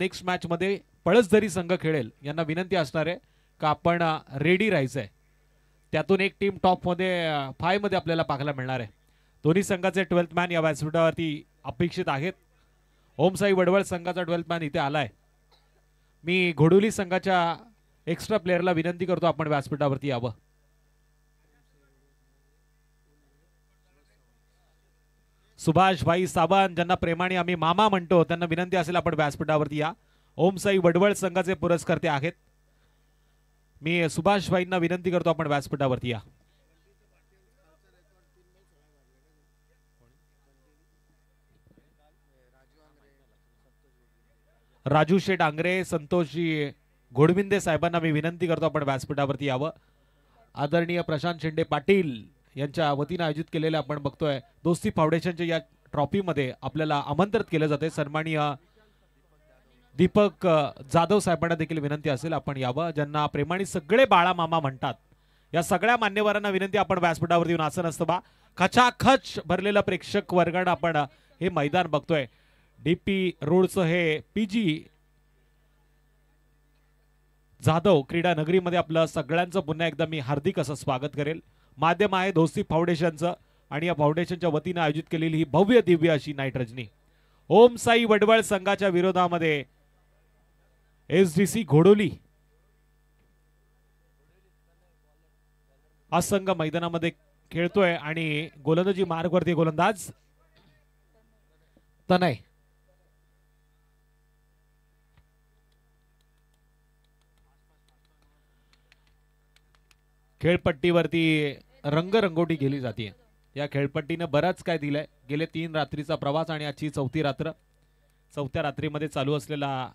Next match मध्ये पळसधरी संघ खेळेल यांना विनंती असणार आहे का आपण रेडी राहायचंय. त्यातून एक टीम टॉप मध्ये 5 मध्ये आपल्याला पाहायला मिळणार आहे. दोन्ही संघाचे 12th मॅन या व्यासपीठावरती अपेक्षित आहेत. ओमसाई वडवळ संघाचा 12th मॅन इथे आलाय. मी घोडुली संघाच्या एक्स्ट्रा प्लेयरला विनंती करतो आपण व्यासपीठावरती यावं. सुभाष भाई साबण ज्यांना प्रेमाने आम्ही मामा म्हणतो त्यांना विनंती असेल आपण व्यासपीठावरती या. ओमसाई वडवळ संघाचे पुरस्कर्ते आहेत. मी सुभाष भाईंना विनंती करतो आपण व्यासपीठावरती या. राजू शेठ आंग्रे, संतोषजी घोडविंदे साहेबांना मी विनंती करतो आपण व्यासपीठावरती यावं. आदरणीय प्रशांत शेंडे पाटील यांच्या वतीने आयोजित केलेल्या आपण बघतोय दोस्ती फाउंडेशनच्या या ट्रॉफीमध्ये आपल्याला आमंत्रित केले जाते. सन्माननीय दीपक जाधव साहेबांना देखील विनंती असेल आपण यावं. ज्यांना प्रेमाने सगळे बाळा मामा म्हणतात या सगळ्या मान्यवरांना विनंती आपण व्यासपीठावरती येऊन असं नसतं बा. खचाखच भरलेलं प्रेक्षक वर्गानं आपण हे मैदान बघतोय. डीपी रोडचं हे पीजी जाधव क्रीडा नगरीमध्ये आपलं सगळ्यांचं पुन्हा एकदा मी हार्दिक असं स्वागत करेल. माध्यम आहे दोस्ती फाउंडेशनचं आणि या फाउंडेशनच्या वतीने आयोजित केलेली ही भव्य दिव्य अशी नाईट रजनी ओम साई वडवळ संघाच्या विरोधामध्ये एसडीसी घोडोली हा संघ मैदानामध्ये खेळतोय आणि गोलंदाजी मार्गवरती गोलंदाज तनय. खेळपट्टीवरती रंगरंगोटी केली जाते. या खेळपट्टीने बराच काय दिलंय. गेले 3 रात्रीचा प्रवास आणि आजची 4थी रात्र. 4थ्या रात्रीमध्ये चालू असलेला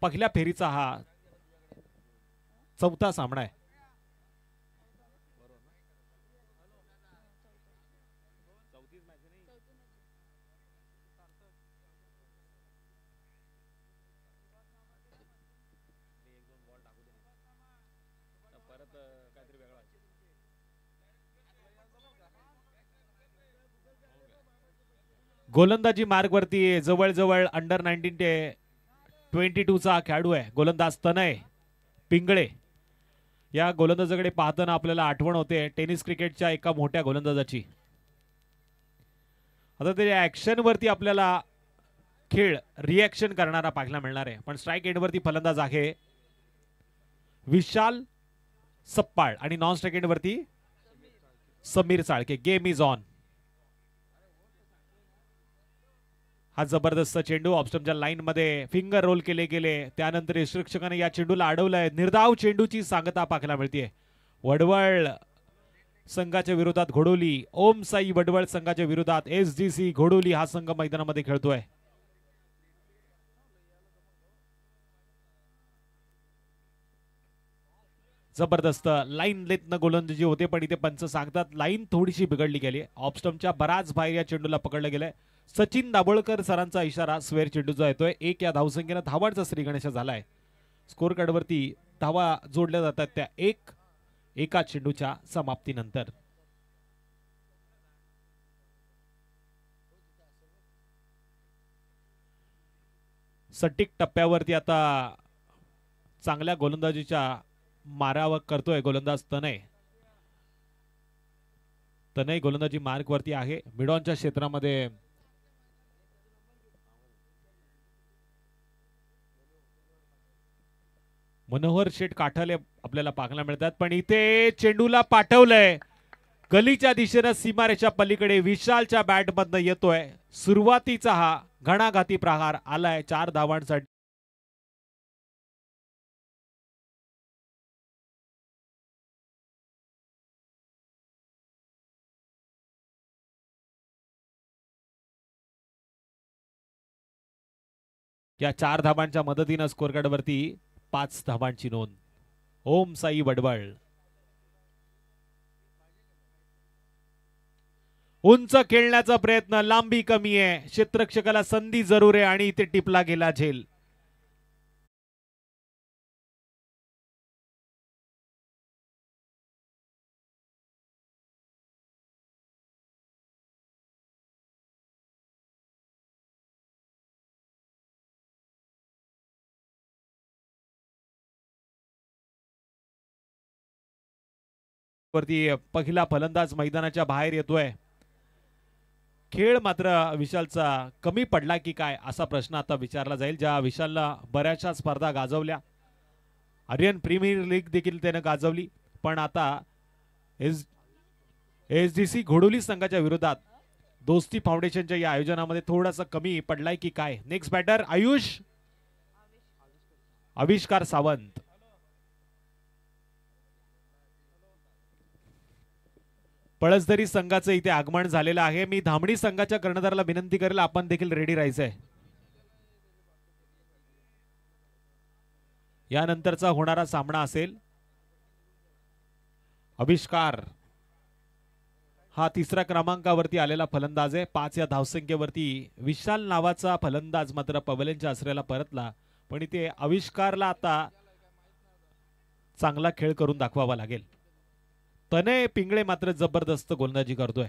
पहिल्या फेरीचा हा 4था सामना आहे. गोलंदाजी मार्गवरती जवळजवळ अंडर 19 ते 22 चा खेळाडू आहे गोलंदाज तनय पिंगळे. या गोलंदाजाकडे पाहताना आपल्याला आठवण होते टेनिस क्रिकेटच्या एका मोठ्या गोलंदाजाची. आता त्याच्या ऍक्शन वरती आपल्याला खेळ रिॲक्शन करणारा पाहायला मिळणार आहे. पण स्ट्राईक एंड वरती फलंदाज आहे विशाल सप्पाळ आणि नॉन स्ट्राईक एंड वरती Sameer Salke. Game is on. हा जबरदस्त चेंडू ऑफस्टमच्या लाईन मध्ये फिंगर रोल केले गेले. त्यानंतर यष्टीरक्षकाने या चेंडूला अडवलंय. निर्धाव चेंडूची सांगता पाहायला मिळते. वडवळ संघाच्या विरोधात घोडोली. ओम साई वडवळ संघाच्या विरोधात एसडीसी घोडोली हा संघ मैदानामध्ये खेळतोय. जबरदस्त लाईन लेतनं गोलंदाजी होते पण इथे पंच सांगतात लाईन थोडीशी बिघडली गेली. ऑफस्टमच्या बराच बाहेर या चेंडूला पकडलं गेलंय. सचिन दाभोळकर सरांचा इशारा स्वेअर चेंडूचा येतोय. 1 या धावसंख्येनं धावांचा श्रीगणेश झालाय. स्कोर कार्डवरती धावा जोडल्या जातात त्या एका चेंडूच्या समाप्तीनंतर. सटीक टप्प्यावरती आता चांगल्या गोलंदाजीच्या मारावा करतोय गोलंदाज तनय. तनय गोलंदाजी मार्ग वरती आहे. मिडॉनच्या क्षेत्रामध्ये मनोहर शेठ काठाले आपल्याला पाहायला मिळतात पण इथे चेंडूला पाठवलंय गलीच्या दिशेनं सीमारेषा पलीकडे. विशालच्या बॅट मधनं येतोय. सुरुवातीचा हा घणाघाती प्रहार आलाय 4 धावांसाठी. या 4 धावांच्या मदतीनं स्कोर कार्डवरती 5 धावांची नोंद. ओम साई वडवळ उंच खेळण्याचा प्रयत्न. लांबी कमी आहे. क्षेत्ररक्षकाला संधी जरूर आहे आणि इथे टिपला गेला झेल. वरती पहिला फलंदाज मैदानाच्या बाहेर येतोय. खेळ मात्र विशालचा कमी पडला की काय असा प्रश्न आता विचारला जाईल. ज्या विशालला बऱ्याचशा स्पर्धा गाजवल्या, आर्यन प्रीमियर लीग देखील त्याने गाजवली, पण आता एसडीसी घोडोली संघाच्या विरोधात दोस्ती फाउंडेशनच्या या आयोजनामध्ये थोडासा कमी पडलाय की काय. नेक्स्ट बॅटर आविष्कार सावंत. पळसदरी संघाचं इथे आगमन झालेलं आहे. मी धामणी संघाच्या कर्णधाराला विनंती करेल, आपण देखील रेडी राहायचंय. यानंतरचा होणारा सामना असेल आविष्कार हा तिसऱ्या क्रमांकावरती आलेला फलंदाज आहे. 5 या धावसंख्येवरती विशाल नावाचा फलंदाज मात्र पवेलियनच्या आश्रयाला परतला, पण इथे आविष्कारला आता चांगला खेळ करून दाखवावा लागेल. तनय पिंगळे मात्र जबरदस्त गोलंदाजी करतोय.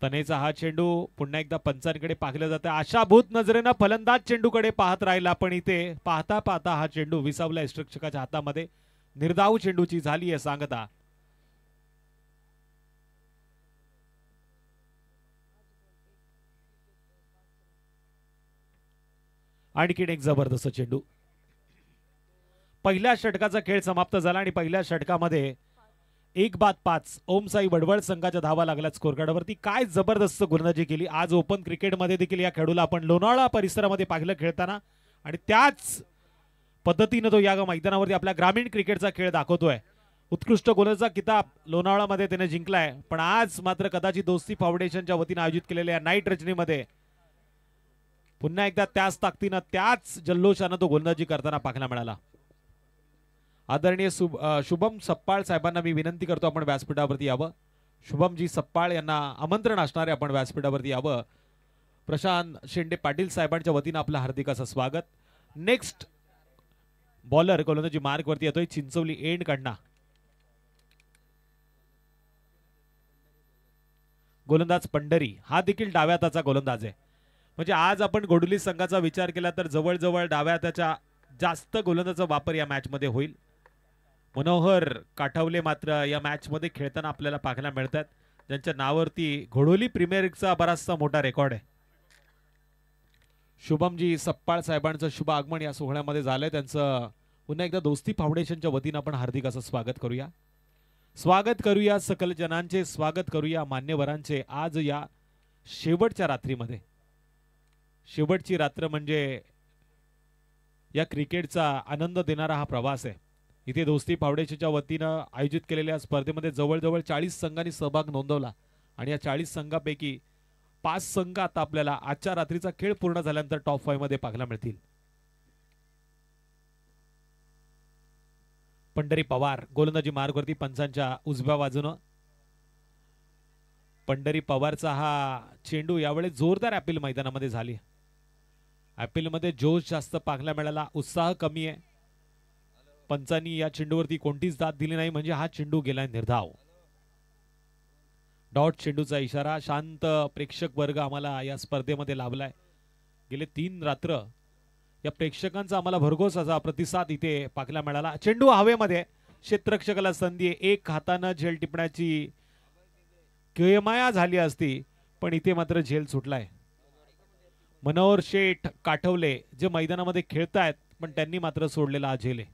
तनयचा हा चेंडू पुन्हा एकदा पंचांकडे पाहिलं जातं. आशाभूत नजरेनं फलंदाज चेंडूकडे पाहत राहिला, पण इथे पाहता पाहता हा चेंडू विसावला यष्टिरक्षकाच्या हातामध्ये. निर्धाव चेंडूची झाली आहे सांगता. आणखीन एक जबरदस्त चेंडू. पहिल्या षटकाचा खेळ समाप्त झाला आणि पहिल्या षटकामध्ये 1-5 ओमसाई वडवळ संघाच्या धावा लागल्या स्कोरकार्डवरती. काय जबरदस्त गोलंदाजी केली आज ओपन क्रिकेटमध्ये देखील या खेळूला आपण लोणावळा परिसरामध्ये पाहिलं खेळताना, आणि त्याच पद्धतीने तो या मैदानावरती आपल्या ग्रामीण क्रिकेटचा खेळ दाखवतोय. उत्कृष्ट गोलंदाजीचा किताब लोणावळामध्ये त्याने जिंकलाय, पण आज मात्र कदाचित दोस्ती फाउंडेशनच्या वतीने आयोजित केलेल्या नाईट रजनीमध्ये पुन्हा एकदा त्याच ताकदीनं त्याच जल्लोषानं तो गोलंदाजी करताना पाहायला मिळाला. आदरणीय शुभम सप्पाळ साहेबांना मी विनंती करतो आपण व्यासपीठावरती यावं. शुभमजी सप्पाळ यांना आमंत्रण असणारे आपण व्यासपीठावरती यावं. प्रशांत शेंडे पाटील साहेबांच्या वतीनं आपलं हार्दिक असं स्वागत. नेक्स्ट बॉलर गोलंदाजी मार्क वरती येतोय चिंचवली एंड कडना. गोलंदाज पंढरी हा देखील डाव्या हाताचा गोलंदाज आहे. म्हणजे आज आपण घोडोली संघाचा विचार केला तर जवळजवळ डाव्या हाताच्या जास्त गोलंदाजाचा वापर या मॅच मध्ये होईल. मनोहर काठवले मात्र या मॅच मध्ये खेळताना आपल्याला पाहायला मिळतात, ज्यांच्या नावावरती घोडोली प्रीमियर लीगचा बराचसा मोठा रेकॉर्ड आहे. शुभमजी सप्पाळ साहेबांचं शुभ आगमन या सोहळ्यामध्ये झालंय. त्यांचं पुन्हा एकदा दोस्ती फाउंडेशनच्या वतीनं आपण हार्दिक असं स्वागत करूया. स्वागत करूया सकल जनांचे, स्वागत करूया मान्यवरांचे. आज या शेवटच्या रात्रीमध्ये, शेवटची रात्र म्हणजे या क्रिकेटचा आनंद देणारा हा प्रवास आहे. इथे दोस्ती फाउंडेशनच्या वतीनं आयोजित केलेल्या स्पर्धेमध्ये जवळजवळ 40 संघांनी सहभाग नोंदवला, आणि या 40 संघांपैकी 5 संघ आता आपल्याला आजच्या रात्रीचा खेळ पूर्ण झाल्यानंतर टॉप 5 मध्ये पाहायला मिळतील. पंढरी पवार गोलंदाजी मार्गवरती पंचांच्या उजव्या बाजूनं. पंढरी पवारचा हा चेंडू यावेळी जोरदार अपील मैदानामध्ये झाली. अपील मध्ये जोश जास्त पाहायला मिळाला, उत्साह कमी आहे. पंचांनी या चेंडूवरती कोणतीच दाद दिली नाही, म्हणजे हा चेंडू गेलाय निर्धाव. डॉट चेंडूचा इशारा. शांत प्रेक्षक वर्ग आम्हाला या स्पर्धेमध्ये लाभलाय. गेले 3 रात्र या प्रेक्षकांचा आम्हाला भरघोस असा प्रतिसाद इथे पाहायला मिळाला. चेंडू हवेमध्ये, क्षेत्ररक्षकाला संधी आहे. एक हातानं झेल टिपण्याची किमया झाली असती, पण इथे मात्र झेल सुटलाय. मनोहर शेठ काठवले जे मैदानामध्ये खेळतायत, पण त्यांनी मात्र सोडलेला हा झेल आहे.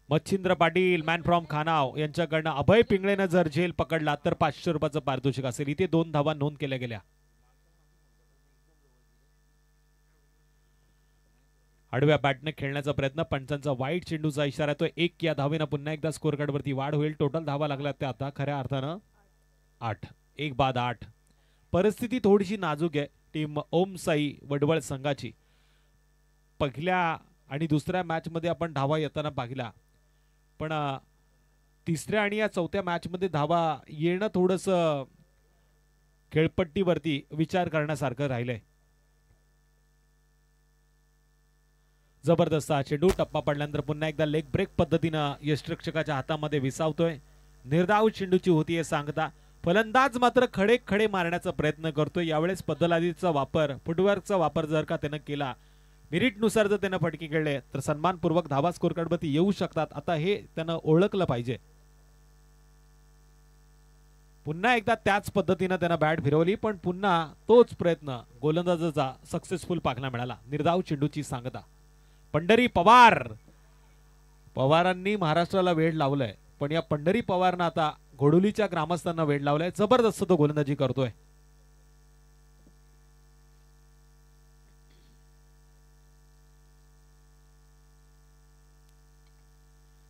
मच्छिंद्र पाटील मॅन फ्रॉम खानाव यांच्याकडनं अभय पिंगळेनं जर झेल पकडला तर 500 रुपयाचं पारितोषिक असेल. इथे 2 धावा नोंद केल्या गेल्या. आडव्या बॅटने खेळण्याचा प्रयत्न, पंचांचा वाईट चेंडूचा इशारा येतोय. 1 या धावेनं पुन्हा एकदा स्कोर कार्ड वरती वाढ होईल. टोटल धावा लागल्या त्या आता खऱ्या अर्थानं 8. 1 बाद 8. परिस्थिती थोडीशी नाजूक आहे टीम ओमसाई वडवळ संघाची. पहिल्या आणि दुसऱ्या मॅच मध्ये आपण धावा येताना पाहिला, पण तिसऱ्या आणि या चौथ्या मॅच मध्ये धावा येणं थोडस खेळपट्टीवरती विचार करण्यासारखं राहिलंय. जबरदस्त हा चेंडू टप्पा पडल्यानंतर पुन्हा एकदा लेग ब्रेक पद्धतीनं यष्टिरक्षकाच्या हातामध्ये विसावतोय. निर्धाव चेंडूची होतीये सांगता. फलंदाज मात्र खडे खडे मारण्याचा प्रयत्न करतोय. यावेळेस पद्धलादीचा वापर, फुटवर्कचा वापर जर का त्यानं केला मेरिटनुसार जर त्यानं फटके खेळले तर सन्मानपूर्वक धावा स्कोर कार्डवरती येऊ शकतात. आता हे त्यानं ओळखलं पाहिजे. पुन्हा एकदा त्याच पद्धतीनं त्यानं बॅट फिरवली पण पुन्हा तोच प्रयत्न गोलंदाजाचा सक्सेसफुल पाहायला मिळाला. निर्धाव चेंडूची सांगता पंढरी पवार. पवारांनी महाराष्ट्राला वेळ लावलाय पण या पंढरी पवारनं आता घोडोलीच्या ग्रामस्थांना वेळ लावलाय. जबरदस्त तो गोलंदाजी करतोय.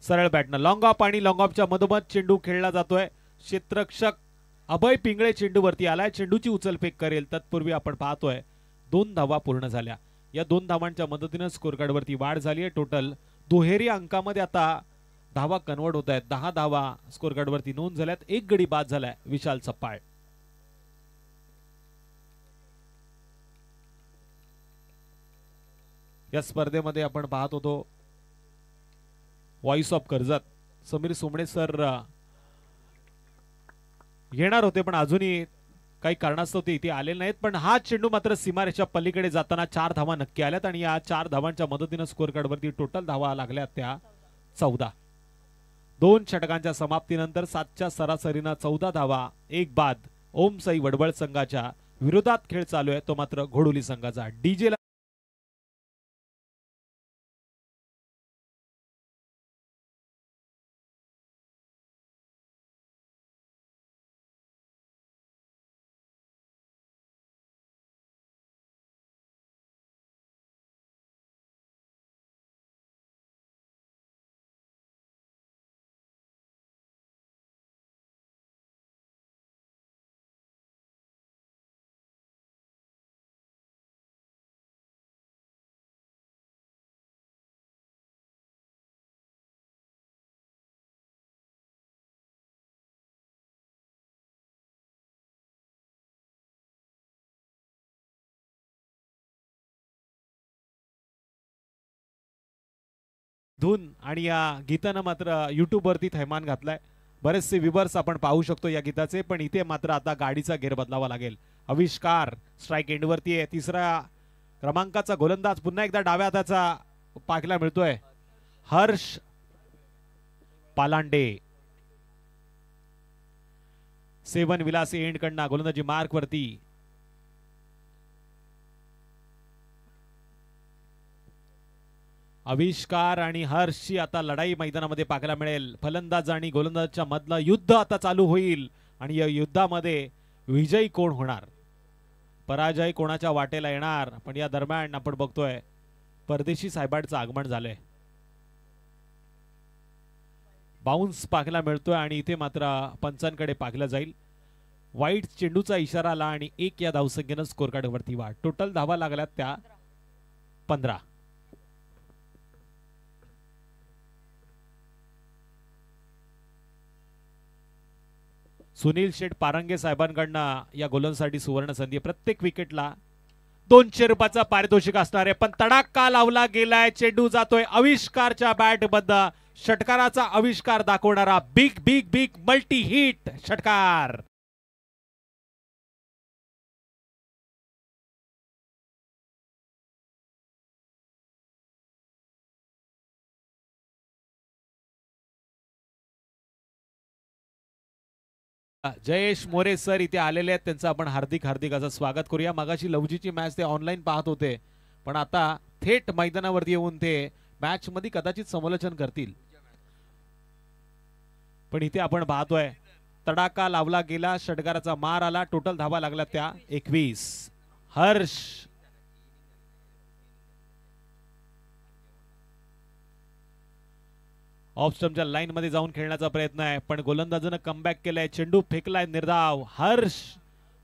सरळ बॅटनं लॉंग ऑफ आणि लॉंग ऑफच्या मधोमध चेंडू खेळला जातोय. क्षेत्ररक्षक अभय पिंगळे चेंडूवरती आलाय. चेंडूची उचलफेक करेल तत्पूर्वी आपण पाहतोय 2 धावा पूर्ण झाल्या. या 2 धावांच्या मदतीने स्कोर कार्डवरती वाढ झाली आहे. टोटल दुहेरी अंकामध्ये आता धावा कन्वर्ट होत आहेत. 10 धावा स्कोर कार्डवरती नोंद झाल्यात. 1 गडी बाद झालाय विशाल सप्पाळ. या स्पर्धेमध्ये आपण पाहत होतो voice of Karjat Sameer Somane sir येणार होते पण अजूनही काही कारणास्तव ते इथे आलेले नाहीत. पण हा चेंडू मात्र सीमारेषा पलीकडे जाताना 4 धावा नक्की आल्यात आणि या 4 धावांच्या मदतीने स्कोर कार्डवरती टोटल धावा लागल्या त्या 14. 2 षटकांच्या समाप्तीनंतर 7च्या सरासरीनं 14 धावा 1 बाद ओम साई वडवळ संघाच्या विरोधात खेळ चालू आहे तो मात्र घोडोली संघाचा. डीजे धून आणि या गीतानं मात्र युट्यूब वरती थैमान घातलाय. बरेचसे व्ह्यूअर्स आपण पाहू शकतो या गीताचे. पण इथे मात्र आता गाडीचा गेअर बदलावा लागेल. आविष्कार स्ट्राइक एंडवरती आहे. 3रा क्रमांकाचा गोलंदाज पुन्हा एकदा डाव्या हाताचा पाहायला मिळतोय हर्ष पालांडे. 7 विलास एंड कडनं गोलंदाजी मार्क वरती. आविष्कार आणि हर्षची आता लढाई मैदानामध्ये पाहायला मिळेल. फलंदाज आणि गोलंदाजच्या मधलं युद्ध आता चालू होईल आणि या युद्धामध्ये विजयी कोण होणार पराजय कोणाच्या वाटेला येणार. पण या दरम्यान आपण बघतोय परदेशी साहेबांचं आगमन झालंय. बाउन्स पाहायला मिळतोय आणि इथे मात्र पंचांकडे पाहिलं जाईल. वाईट चेंडूचा इशारा आला आणि 1 या धावसंख्येनं स्कोर कार्डवरती वाढ. टोटल धावा लागल्यात त्या 15. सुनील शेठ पारंगे साहेबांकडनं या गोलंदाजासाठी सुवर्ण संधी. प्रत्येक विकेटला 200 रुपयाचा पारितोषिक असणार आहे. पण तडाखा लावला गेलाय. चेंडू जातोय आविष्कारच्या बॅट बद्दल. षटकाराचा आविष्कार दाखवणारा big big big multi hit षटकार. जयेश मोरे सर इथे आलेले आहेत. त्यांचं आपण हार्दिक हार्दिक असं स्वागत करूया. मगाशी लवजीची मॅच ते ऑनलाईन पाहत होते पण आता थेट मैदानावरती येऊन ते मॅच मध्ये कदाचित समालोचन करतील. पण इथे आपण पाहतोय तडाखा लावला गेला. षटकाराचा मार आला. टोटल धावा लागला त्या 21. हर्ष ऑफ स्टंपच्या लाईन मध्ये जाऊन खेळण्याचा प्रयत्न आहे पण गोलंदाजानं कमबॅक केलाय. चेंडू फेकलाय निर्धाव. हर्ष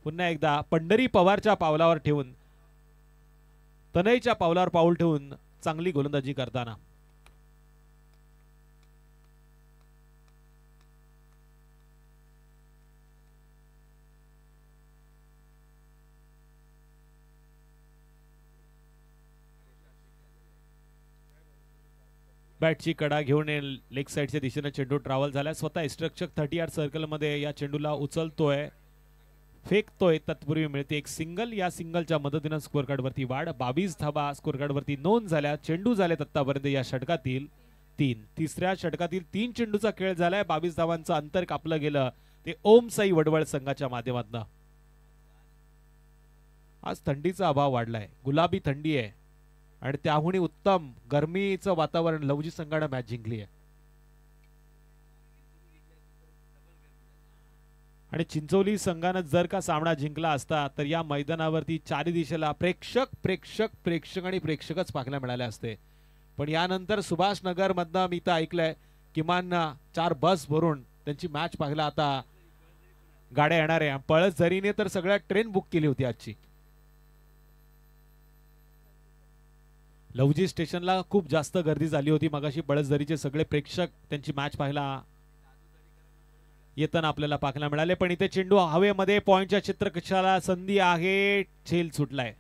पुन्हा एकदा पंढरी पवारच्या पावलावर ठेवून तनयच्या पावलावर पाऊल ठेवून चांगली गोलंदाजी करताना. बॅटची कडा घेऊन लेग साइडच्या दिशेने चेंडू ट्रॅव्हल झाला. स्वतः स्ट्रक्चर 30 यार्ड सर्कल मध्ये या चेंडूला उचलतोय फेकतोय तत्पूर्वी मिळते एक सिंगल. या सिंगलच्या मदतीनं स्कोअर कार्डवरती वाढ. 22 धावा स्कोअर कार्डवरती नोंद झाल्या. चेंडू झालेत आतापर्यंत या षटकातील 3. तिसऱ्या षटकातील 3 चेंडूचा खेळ झालाय. 22 धावांचं अंतर कापलं गेलं ते ओम साई वडवळ संघाच्या माध्यमातून. आज थंडीचा अभाव वाढलाय. गुलाबी थंडी आहे आणि त्याहूनही उत्तम गरमीचं वातावरण. लवजी संघानं मॅच जिंकली आहे आणि चिंचोली संघानं जर का सामना जिंकला असता तर या मैदानावरती चारी दिशेला प्रेक्षक प्रेक्षक प्रेक्षक आणि प्रेक्षकच पाहायला मिळाले असते. पण यानंतर सुभाष नगर मधनं मी तर ऐकलंय किमान 4 बस भरून त्यांची मॅच पाहायला आता गाड्या येणार आहे. पळसझरीने तर सगळ्या ट्रेन बुक केली होती आजची. लवजी स्टेशनला खूप जास्त गर्दी झाली होती मगाशी. पळसझरीचे सगळे प्रेक्षक त्यांची मॅच पाहायला येताना आपल्याला पाहायला मिळाले. पण इथे चेंडू हवेमध्ये पॉइंटच्या क्षेत्ररक्षकाला संधी आहे. झेल सुटलाय.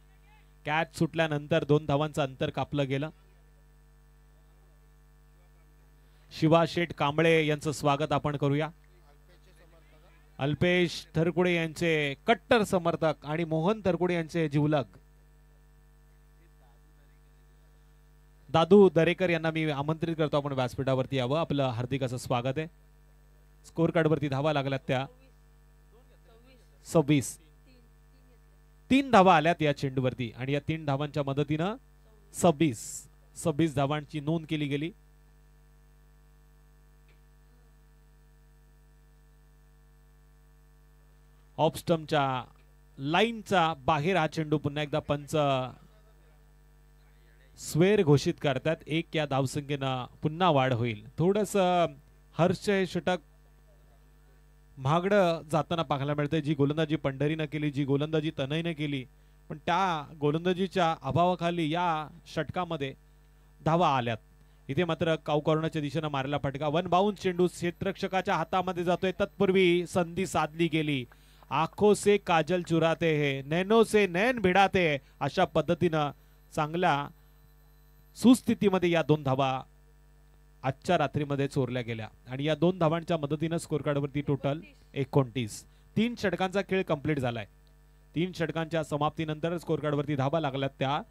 कॅच सुटल्यानंतर 2 धावांचं अंतर कापलं गेलं. शिवा शेठ कांबळे यांचं स्वागत आपण करूया. अल्पेश थरकुडे यांचे कट्टर समर्थक आणि मोहन थरकुडे यांचे जिवलग दादू दरेकर यांना मी आमंत्रित करतो. आपण व्यासपीठावरती यावं. आपलं हार्दिक असं स्वागत आहे. स्कोर कार्डवरती धावा लागल्यात त्या 26. 3 धावा आल्यात या चेंडूवरती आणि या 3 धावांच्या मदतीनं 26 धावांची नोंद केली गेली. ऑफ स्टंपच्या लाईनचा बाहेर हा चेंडू पुन्हा एकदा पंच स्वेर घोषित करतात. 1 या धावसंख्येनं पुन्हा वाढ होईल. थोडस हर्ष षटक महागडं जाताना पाहायला मिळते. जी गोलंदाजी पंढरीनं केली, जी गोलंदाजी तनयनं केली, पण त्या गोलंदाजीच्या अभावाखाली या षटकामध्ये धावा आल्यात. इथे मात्र काउकॉर्नरच्या दिशेनं मारला फटका. 1 बाउन्स चेंडू क्षेत्ररक्षकाच्या हातामध्ये जातोय. तत्पूर्वी संधी साधली गेली. आंखों से काजल चुराते हैं, नैनों से नैन भिडाते हैं, अशा पद्धतीनं चांगल्या सुस्थितीमध्ये या 2 धावा आजच्या रात्रीमध्ये चोरल्या गेल्या आणि या 2 धावांच्या मदतीनं स्कोर कार्डवरती टोटल 29. 3 षटकांचा खेळ कंप्लीट झालाय. 3 षटकांच्या समाप्तीनंतर स्कोर कार्डवरती धावा लागल्यात त्या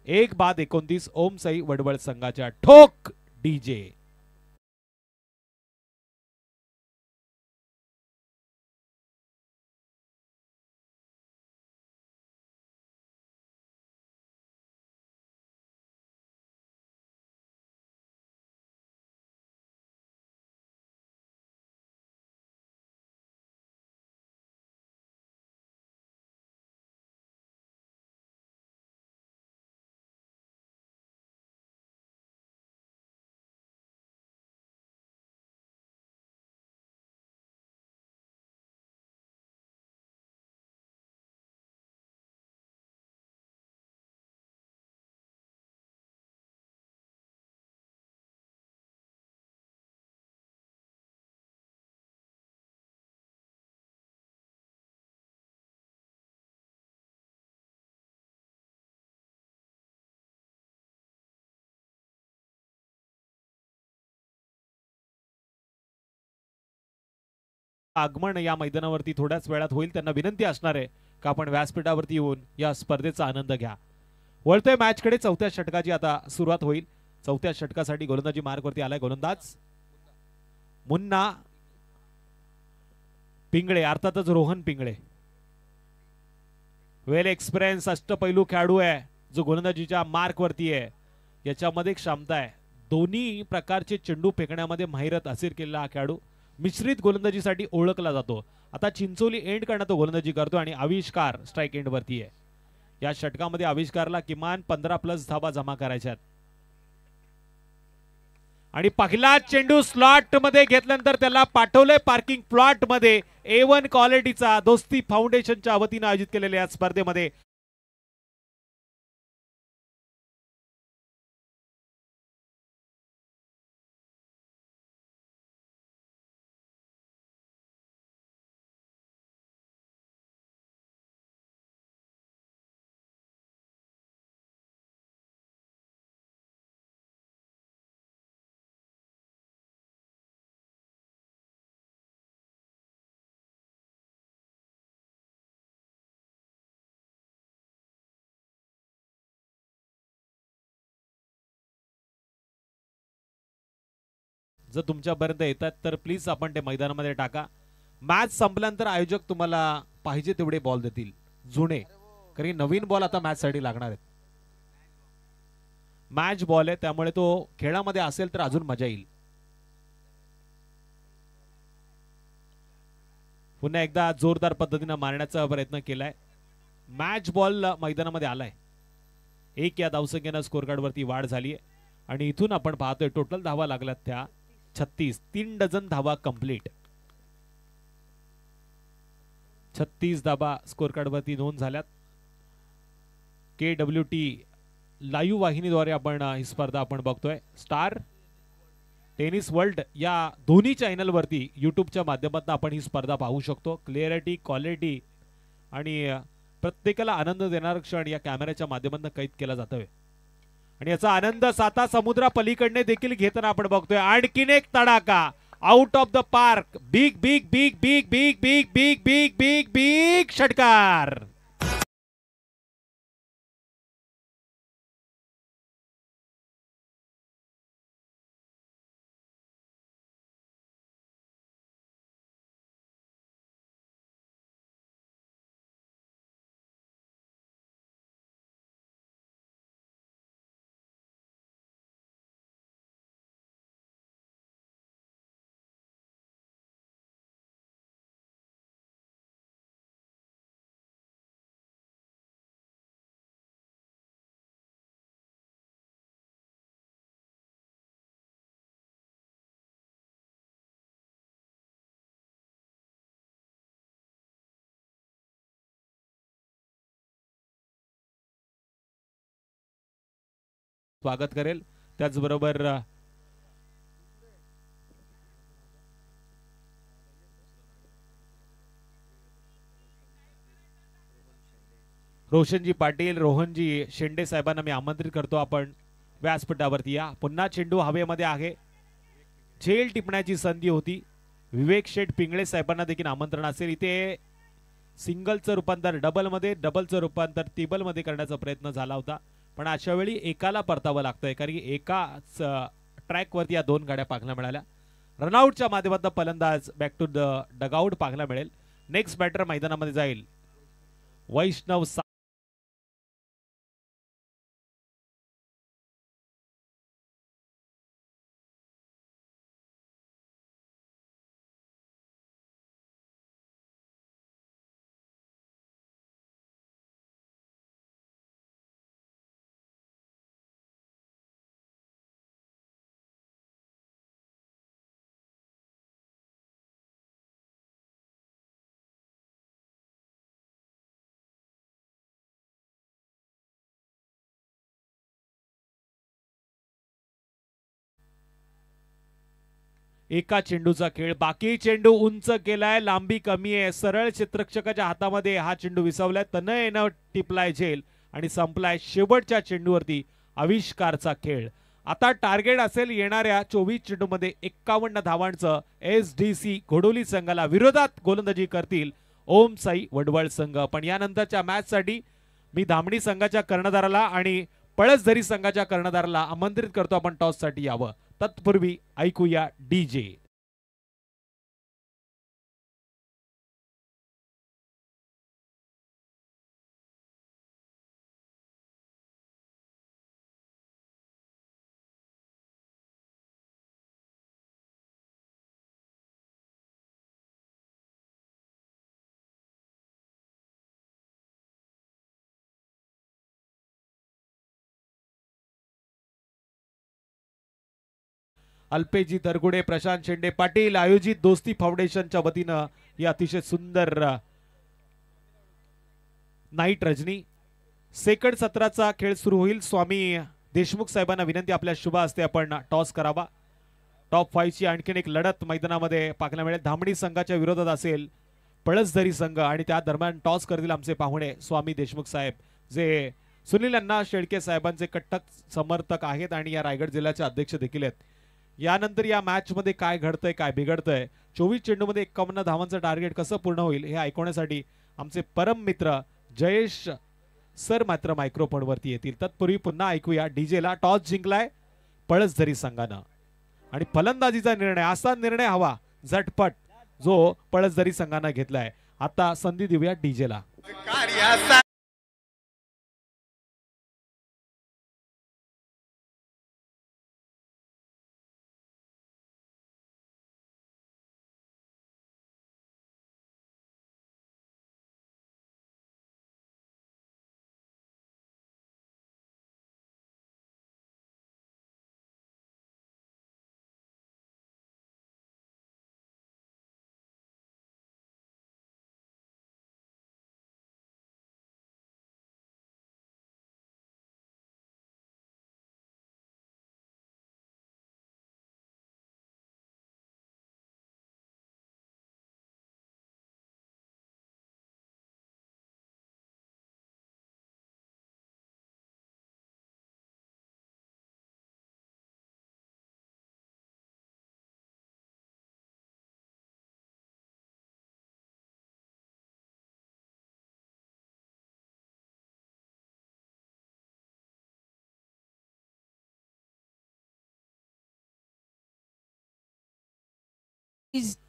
1 बाद 29 ओम साई वडवळ संघाच्या. ठोक डीजे. आगमन या मैदानावरती थोड्याच वेळात होईल. त्यांना विनंती असणार आहे का आपण व्यासपीठावरती येऊन या स्पर्धेचा आनंद घ्या. वळतोय मॅचकडे. 4थ्या षटकाची आता सुरुवात होईल. 4थ्या षटकासाठी गोलंदाजी मार्कवरती आलाय गोलंदाज मुन्ना पिंगळे, अर्थातच रोहन पिंगळे. वेल एक्सपिरियन्स अष्टपैलू खेळाडू आहे जो गोलंदाजीच्या मार्कवरती आहे. याच्यामध्ये क्षमता आहे. दोन्ही प्रकारचे चेंडू फेकण्यामध्ये माहिरत हसीर केलेला हा खेळाडू मिश्रित गोलंदाजीसाठी ओळखला जातो. आता चिंचोली एंड करण्यात तो गोलंदाजी करतो आणि आविष्कार स्ट्राइक एंड वरती आहे. या षटकामध्ये आविष्कारला किमान 15+ धावा जमा करायच्यात आणि पहिला चेंडू स्लॉट मध्ये घेतल्यानंतर त्याला पाठवलंय पार्किंग प्लॉट मध्ये. A1 क्वालिटीचा दोस्ती फाउंडेशनच्या वतीने आयोजित केलेल्या या स्पर्धेमध्ये जर तुमच्यापर्यंत येतात तर प्लीज आपण ते मैदानामध्ये टाका. मॅच संपल्यानंतर आयोजक तुम्हाला पाहिजे तेवढे बॉल देतील जुने, कारण नवीन बॉल आता मॅच साठी लागणार आहेत. मॅच बॉल आहे त्यामुळे तो खेळामध्ये असेल तर अजून मजा येईल. पुन्हा एकदा जोरदार पद्धतीने मारण्याचा प्रयत्न केलाय. मॅच बॉल मैदानामध्ये आलाय. 1 या धावसंख्येनं स्कोर कार्ड वरती वाढ झाली आहे आणि इथून आपण पाहतोय टोटल धावा लागल्यात त्या 36. 3 डझन धावा कंप्लीट. 36 धावा स्कोर कार्ड वरती नोंद झाल्यात. KWT लाईव्ह वाहिनीद्वारे आपण ही स्पर्धा आपण बघतोय. स्टार टेनिस वर्ल्ड या दोन्ही चॅनल वरती युट्यूबच्या माध्यमातून आपण ही स्पर्धा पाहू शकतो. क्लिअरिटी, क्वालिटी आणि प्रत्येकाला आनंद देणारा क्षण या कॅमेऱ्याच्या माध्यमातून कैद केला जातोय आणि याचा आनंद साता समुद्रा पलीकडने देखील घेताना आपण बघतोय. आणखीन एक तडाका out of the park. Big big big big big big big big big big षटकार. स्वागत करेल. त्याचबरोबर रोशनजी पाटील, रोहनजी शेंडे साहेबांना मी आमंत्रित करतो आपण व्यासपीठावरती या. पुन्हा चेंडू हवेमध्ये आहे. झेल टिपण्याची संधी होती. विवेक शेठ पिंगळे साहेबांना देखील आमंत्रण असेल. इथे सिंगलचं रूपांतर डबलमध्ये, डबलचं रूपांतर टिबलमध्ये करण्याचा प्रयत्न झाला होता, पण अशा वेळी एकाला परतावं लागतंय कारण की एकाच ट्रॅकवरती या दोन गाड्या पाहायला मिळाल्या. रनआउटच्या माध्यमातून फलंदाज बॅक टू द डगआउट पाहायला मिळेल. नेक्स्ट बॅटर मैदानामध्ये जाईल वैष्णव. एका चेंडूचा खेळ. बाकी चेंडू उंच केलाय, लांबी कमी आहे. सरळ क्षेत्ररक्षकाच्या हातामध्ये हा चेंडू विसवलाय. तनयेनं टिपलाय झेल आणि संपलाय. शेवटच्या चेंडूवरती आविष्कारचा खेळ. आता टार्गेट असेल येणाऱ्या 24 चेंडूमध्ये 51 धावांचं. SDC घोडोली संघाला विरोधात गोलंदाजी करतील ओम साई वडवळ संघ. पण यानंतरच्या मॅच साठी मी धामणी संघाच्या कर्णधाराला आणि पळसधरी संघाच्या कर्णधाराला आमंत्रित करतो आपण टॉस साठी यावं. तत्पूर्वी ऐकूया DJ. अल्पेजी तरगुडे, प्रशांत शेंडे पाटील आयोजित दोस्ती फाउंडेशनच्या वतीनं ही अतिशय सुंदर नाईट रजनी. सेकंड सत्राचा खेळ सुरू होईल. स्वामी देशमुख साहेबांना विनंती आपल्या शुभ हस्ते आपण टॉस करावा. टॉप 5 ची आणखीन एक लढत मैदानामध्ये पाहायला मिळेल. धामणी संघाच्या विरोधात असेल पळसधरी संघ आणि त्या दरम्यान टॉस करतील आमचे पाहुणे स्वामी देशमुख साहेब, जे सुनील अण्णा शेळके साहेबांचे कट्टक समर्थक आहेत आणि या रायगड जिल्ह्याचे अध्यक्ष देखील आहेत. यानंतर या मॅच मध्ये काय घडतंय, काय बिघडतंय, 24 चेंडूमध्ये 51 धावांचं टार्गेट कसं पूर्ण होईल हे ऐकवण्यासाठी आमचे परम मित्र जयेश सर मात्र मायक्रोफोन वरती येतील. तत्पूर्वी पुन्हा ऐकूया डीजेला. टॉस जिंकलाय पळसधरी संघानं. आणि फलंदाजीचा निर्णय असा निर्णय हवा झटपट जो पळसदरी संघाने घेतलाय. आता संधी देऊया डीजेला.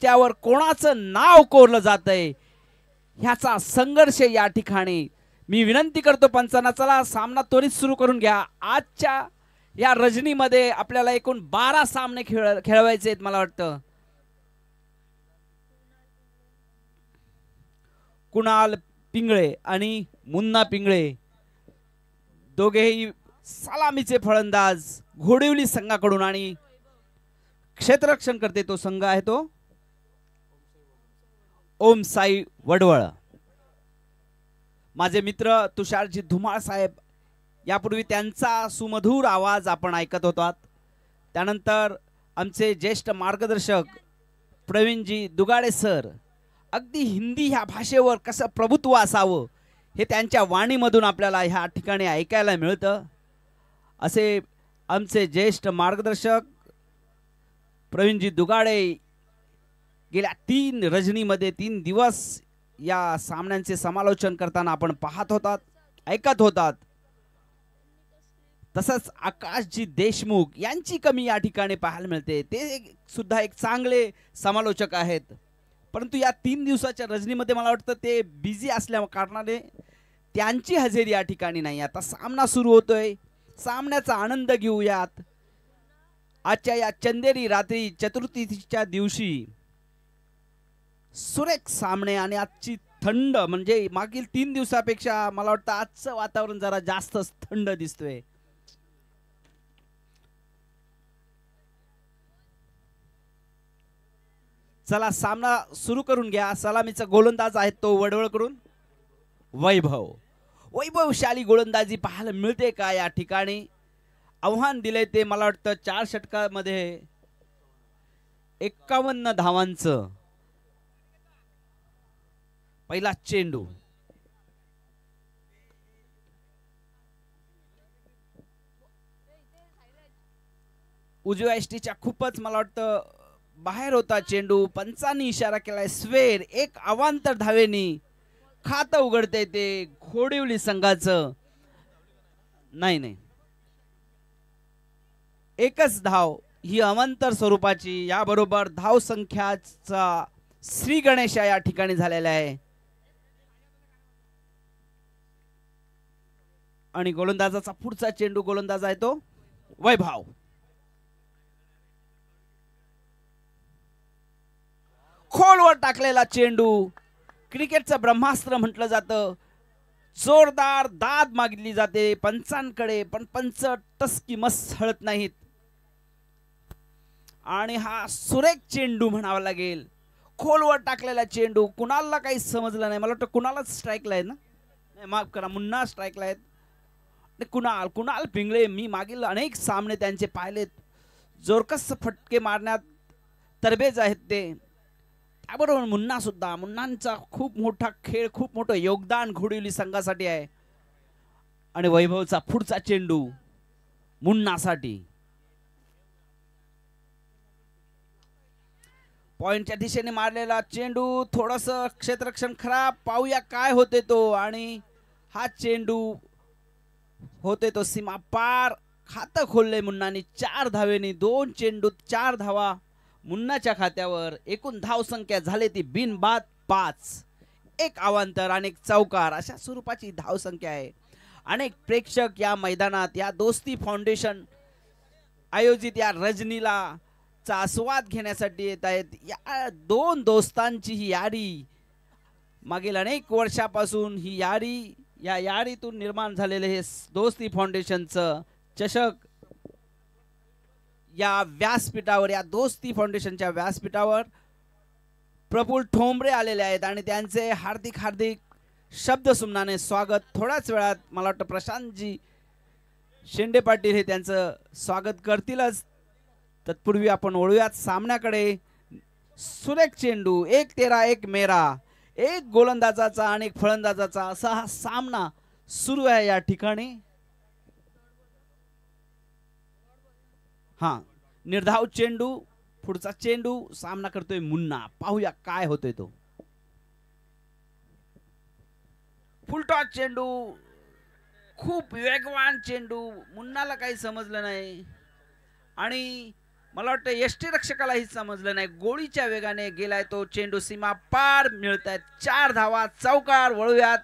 त्यावर कोणाचं नाव कोरलं जातंय ह्याचा संघर्ष या ठिकाणी. मी विनंती करतो पंचांना, चला सामना त्वरित सुरू करून घ्या. आजच्या या रजनीमध्ये आपल्याला एकूण 12 सामने खेळवायचे आहेत. मला वाटतं कुणाल पिंगळे आणि मुन्ना पिंगळे दोघेही सलामीचे फलंदाज घोडिवली संघाकडून, आणि क्षेत्ररक्षण करते तो संघ आहे तो ओम साई वडवळ. माझे मित्र तुषारजी धुमाळ साहेब, यापूर्वी त्यांचा सुमधुर आवाज आपण ऐकत होतात. त्यानंतर आमचे ज्येष्ठ मार्गदर्शक प्रवीणजी दुगाडे सर, अगदी हिंदी ह्या भाषेवर कसं प्रभुत्व असावं हे त्यांच्या वाणीमधून आपल्याला ह्या ठिकाणी ऐकायला मिळतं. असे आमचे ज्येष्ठ मार्गदर्शक प्रवीणजी दुगाडे गेल्या 3 रजनीमध्ये 3 दिवस या सामन्यांचे समालोचन करताना आपण पाहत होतात, ऐकत होतात. तसंच आकाशजी देशमुख यांची कमी या ठिकाणी पाहायला मिळते. ते सुद्धा एक चांगले समालोचक आहेत, परंतु या 3 दिवसाच्या रजनीमध्ये मला वाटतं ते बिझी असल्या कारणाने त्यांची हजेरी या ठिकाणी नाही. आता सामना सुरू होतोय, सामन्याचा आनंद घेऊयात. आजच्या या चंदेरी रात्री चतुर्थीच्या दिवशी सुरेख सामने, आणि आजची थंड म्हणजे मागील 3 दिवसापेक्षा मला वाटतं आजचं वातावरण जरा जास्तच थंड दिसतोय. चला सामना सुरू करून घ्या. सलामीचा गोलंदाज आहे तो वडवळकडून वैभव. वैभवशाली गोलंदाजी पाहायला मिळते का या ठिकाणी? आव्हान दिले ते मला वाटतं 4 षटकामध्ये 51 धावांचं. पहिला चेंडू उजव्या एष्टीच्या खूपच मला वाटतं बाहेर होता चेंडू. पंचांनी इशारा केलाय स्वेर. एक अवांतर धावेनी खातं उघडते ते घोडिवली संघाचं. नाही, एकच धाव ही अवांतर स्वरूपाची. याबरोबर धाव संख्याचा श्री गणेश या ठिकाणी झालेला आहे, आणि गोलंदाजाचा पुढचा चेंडू गोलंदाज आहे तो वैभव. खोलवर टाकलेला चेंडू, क्रिकेटचं ब्रह्मास्त्र म्हटलं जातं. जोरदार दाद मागितली जाते पंचांकडे, पण पंच टसकी मसळत नाहीत, आणि हा सुरेख चेंडू म्हणावा लागेल. खोलवर टाकलेला चेंडू. कुणालला काही समजलं नाही. मला वाटतं कुणालच स्ट्राईकला आहे ना, नाही माफ करा, मुन्ना स्ट्राईकला आहेत. कुणाल पिंगळे, मी मागील अनेक सामने त्यांचे पाहिलेत. जोरकस फटके मारण्यात तरबेज आहेत ते. त्याबरोबर मुन्ना सुद्धा. मुन्नांचा खूप मोठा खेळ, खूप मोठं योगदान घोडिवली संघासाठी आहे. आणि वैभवचा पुढचा चेंडू मुन्नासाठी. पॉइंटच्या दिशेने मारलेला चेंडू, थोडस क्षेत्ररक्षण खराब. पाहूया काय होते तो, आणि हा चेंडू होते तो सीमा पार. खातं खोललंय मुन्नानी 4 धावेनी, 2 चेंडूत 4 धावा मुन्नाच्या खात्यावर. एकूण धाव संख्या झाली ती बिनबाद 5. एक अवांतर आणि एक चौकार अशा स्वरूपाची धाव संख्या आहे. अनेक प्रेक्षक या मैदानात या दोस्ती फाउंडेशन आयोजित या रजनीला चा आस्वाद घेण्यासाठी येत आहेत. या दोन दोस्तांची ही यारी मागील अनेक वर्षापासून ही यारी, या यारीतून निर्माण झालेले हे दोस्ती फाउंडेशनचं चषक या व्यासपीठावर, या दोस्ती फाउंडेशनच्या व्यासपीठावर प्रफुल्ल ठोंबरे आलेले आहेत आणि त्यांचे हार्दिक हार्दिक शब्द सुमनाने स्वागत. थोड्याच वेळात मला वाटतं प्रशांतजी शेंडे पाटील हे त्यांचं स्वागत करतीलच. तत्पूर्वी आपण वळूयात सामन्याकडे. सुरेख चेंडू, 1-13 मेरा, एक गोलंदाजाचा आणि एक फलंदाजाचा असा हा सामना सुरू आहे या ठिकाणी. हा निर्धाव चेंडू, पुढचा चेंडू सामना करतोय मुन्ना. पाहूया काय होतोय तो. फुलटॉस चेंडू, खूप वेगवान चेंडू, मुन्नाला काही समजलं नाही आणि मला वाटतं यष्टीरक्षकालाही समजलं नाही. गोळीच्या वेगाने गेलाय तो चेंडू, सीमा पार. मिळतायत 4 धावा, चौकार. वळूयात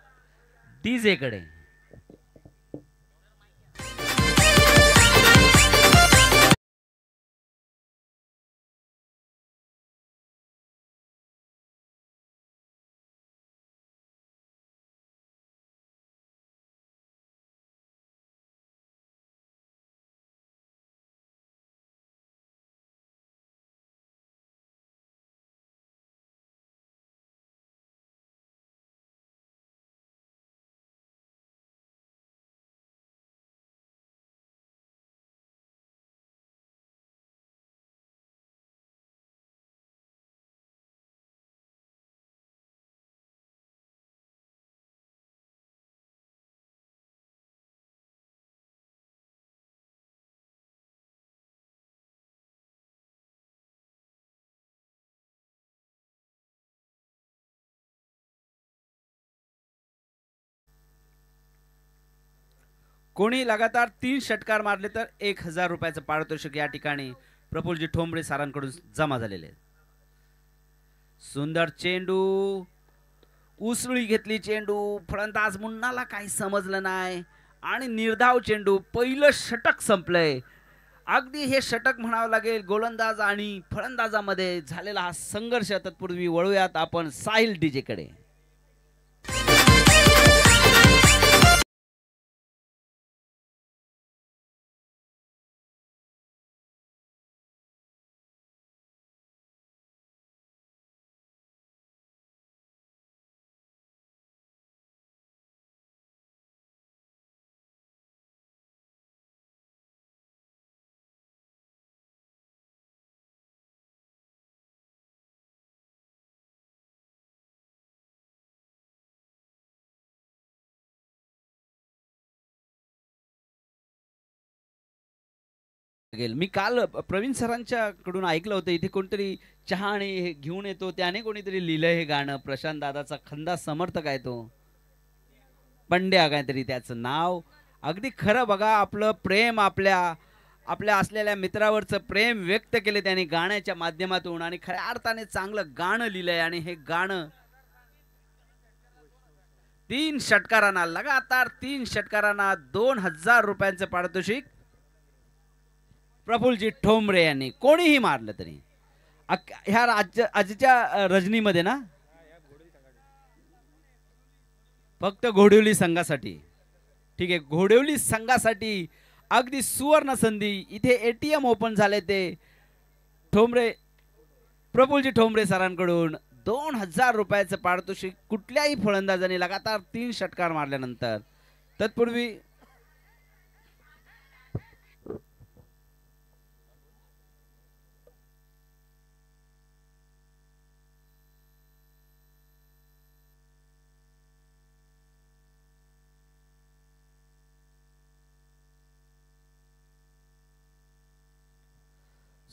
डीजे कडे. कोणी लगातार 3 षटकार मारले तर 1000 रुपयाचं पारितोषिक या ठिकाणी प्रफुल्लजी ठोंबरे सरांकडून जमा झालेले. सुंदर चेंडू, उसळी घेतली चेंडू, फलंदाज मुन्नाला काही समजलं नाही आणि निर्धाव चेंडू. पहिलं षटक संपलंय. अगदी हे षटक म्हणावं लागेल गोलंदाज आणि फलंदाजामध्ये झालेला हा संघर्ष. तत्पूर्वी वळूयात आपण साहिल डीजे कडे. मी काल प्रवीण सरांच्या कडून ऐकलं होतं इथे कोणतरी चहा आणि हे घेऊन येतो, त्याने कोणीतरी लिहिलं हे गाणं. प्रशांत दादाचा खंदा समर्थक आहे तो, पंड्या काहीतरी त्याचं नाव. अगदी खरं बघा, आपलं प्रेम, आपल्या असलेल्या मित्रावरचं प्रेम व्यक्त केले त्याने गाण्याच्या माध्यमातून आणि खऱ्या अर्थाने चांगलं गाणं लिहिलंय. आणि हे गाणं 3 षटकारांना, लगातार 3 षटकारांना 2000 रुपयांचं पारितोषिक प्रफुल्लजी ठोंबरे यांनी. कोणीही मारलं तरी ह्या आजच्या रजनीमध्ये ना, फक्त घोडिवली संघासाठी. ठीक आहे, घोडिवली संघासाठी अगदी सुवर्ण संधी. इथे ATM ओपन झाले ते ठोंबरे, प्रफुल्लजी ठोंबरे सरांकडून 2000 रुपयाचं पारितोषिक कुठल्याही फलंदाजाने लगातार 3 षटकार मारल्यानंतर. तत्पूर्वी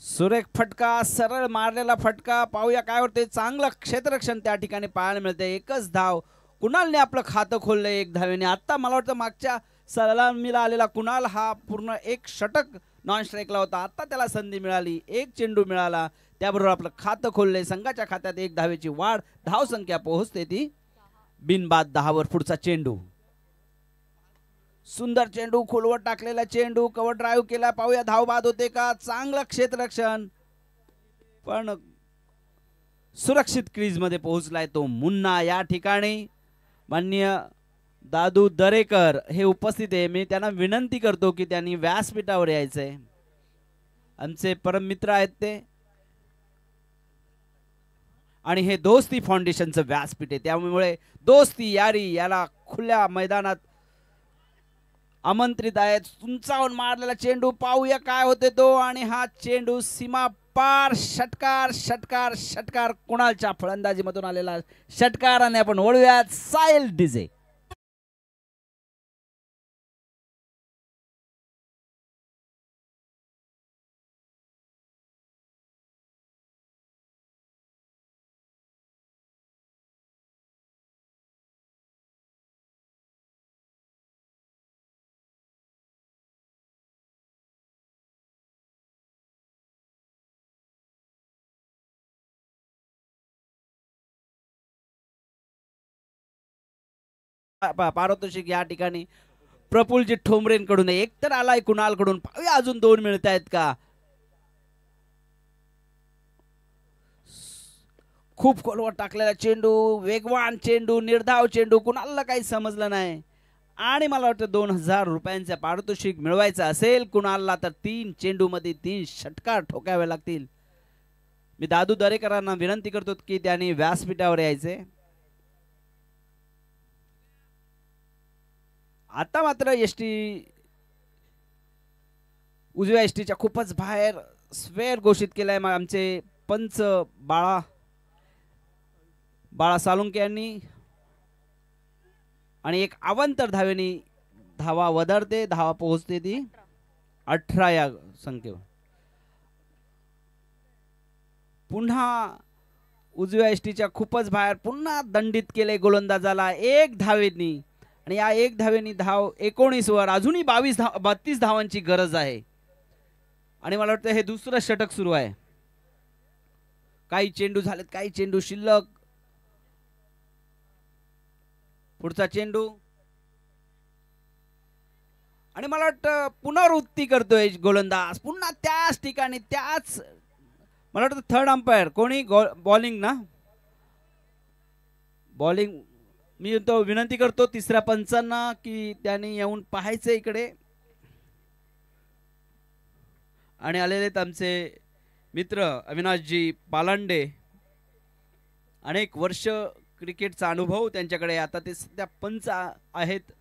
सुरेख फटका, सरळ मारलेला फटका. पाहूया काय होते. चांगलं क्षेत्ररक्षण त्या ठिकाणी पाहायला मिळते. एकच धाव. कुणालने आपलं खातं खोललंय 1 धावेने. आता मला वाटतं मागच्या सलामीला आलेला कुणाल हा पूर्ण एक षटक नॉन स्ट्राईकला होता. आता त्याला संधी मिळाली, एक चेंडू मिळाला, त्याबरोबर आपलं खातं खोलले. संघाच्या खात्यात 1 धावेची वाढ, धाव संख्या पोहोचते ती बिनबाद 10 वर. पुढचा चेंडू, सुंदर चेंडू, खोलवर टाकलेला चेंडू, कव्हर ड्राईव्ह केला. पाहूया धाव बाद होते का. चांगलं क्षेत्ररक्षण, पण सुरक्षित क्रीज मध्ये पोहोचलाय तो मुन्ना. या ठिकाणी माननीय दादू दरेकर हे उपस्थित आहे. मी त्यांना विनंती करतो की त्यांनी व्यासपीठावर यायचंय. आमचे परम मित्र आहेत ते, आणि हे दोस्ती फाउंडेशनचं व्यासपीठ आहे, त्यामुळे दोस्ती यारी याला खुल्या मैदानात आमंत्रित आहेत. उंचावून मारलेला चेंडू, पाहूया काय होते तो. आणि हा चेंडू सीमा पार. षटकार षटकार षटकार, कुणालच्या फलंदाजीमधून आलेला षटकार. आणि आपण वळूयात साहिल डिजे. पारितोषिक या ठिकाणी प्रफुल्लजी ठोंबरेंकडून एक तर आलाय कुणालकडून. पाहूया अजून 2 मिळत आहेत का. खूप खोलवर टाकलेला चेंडू, वेगवान चेंडू, निर्धाव चेंडू, कुणाला काही समजलं नाही. आणि मला वाटतं 2000 रुपयांचे पारितोषिक मिळवायचं असेल कुणालला तर 3 चेंडू मध्ये 3 षटकार ठोकावे लागतील. मी दादू दरेकरांना विनंती करतो की त्यांनी व्यासपीठावर यायचे. आता मात्र एसटी उजव्या एसटीच्या खूपच बाहेर स्वेअर घोषित केलाय आमचे पंच बाळा सालुंके यांनी. आणि एक अवांतर धावेनी धावा वदरते, धावा पोहोचते ती 18 या संख्येवर. पुन्हा उजव्या एसटीच्या खूपच बाहेर पुन्हा दंडित केले गोलंदाजाला 1 धावेनी. आणि या 1 धावेनी धाव 19 वर. अजूनही 32 धावांची गरज आहे. आणि मला वाटतं हे दुसरं षटक सुरू आहे. काही चेंडू झालेत, काही चेंडू शिल्लक. पुढचा चेंडू, आणि मला वाटतं पुनरावृत्ती करतोय गोलंदाज पुन्हा त्याच ठिकाणी, त्याच. मला वाटतं थर्ड अंपायर कोणी बॉलिंग ना, बॉलिंग. मी तो विनंती करतो तिसऱ्या पंचांना की त्यांनी येऊन पाहायचं इकडे. आणि आलेले आमचे मित्र अविनाशजी पालांडे, अनेक वर्ष क्रिकेटचा अनुभव त्यांच्याकडे. आता ते सध्या पंच आहेत.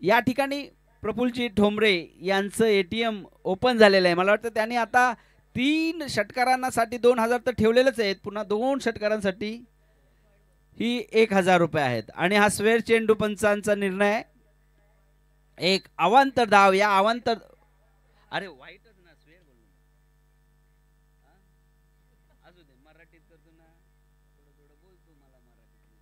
या ठिकाणी प्रफुल्लजी ठोंबरे यांचं एटीएम ओपन झालेलं आहे. मला वाटतं त्यांनी आता 3 षटकारांसाठी 2000 तर ठेवलेलेच आहेत, पुन्हा 2 षटकारांसाठी ही 1000 रुपये आहेत. आणि हा स्वेअर चेंडू पंचांचा निर्णय. एक अवांतर धाव. या अवांतर, अरे वाईट ना स्वेअर बोललो असू दे, मराठीत करतो ना, थोडं थोडं बोलतो, मला मराठीत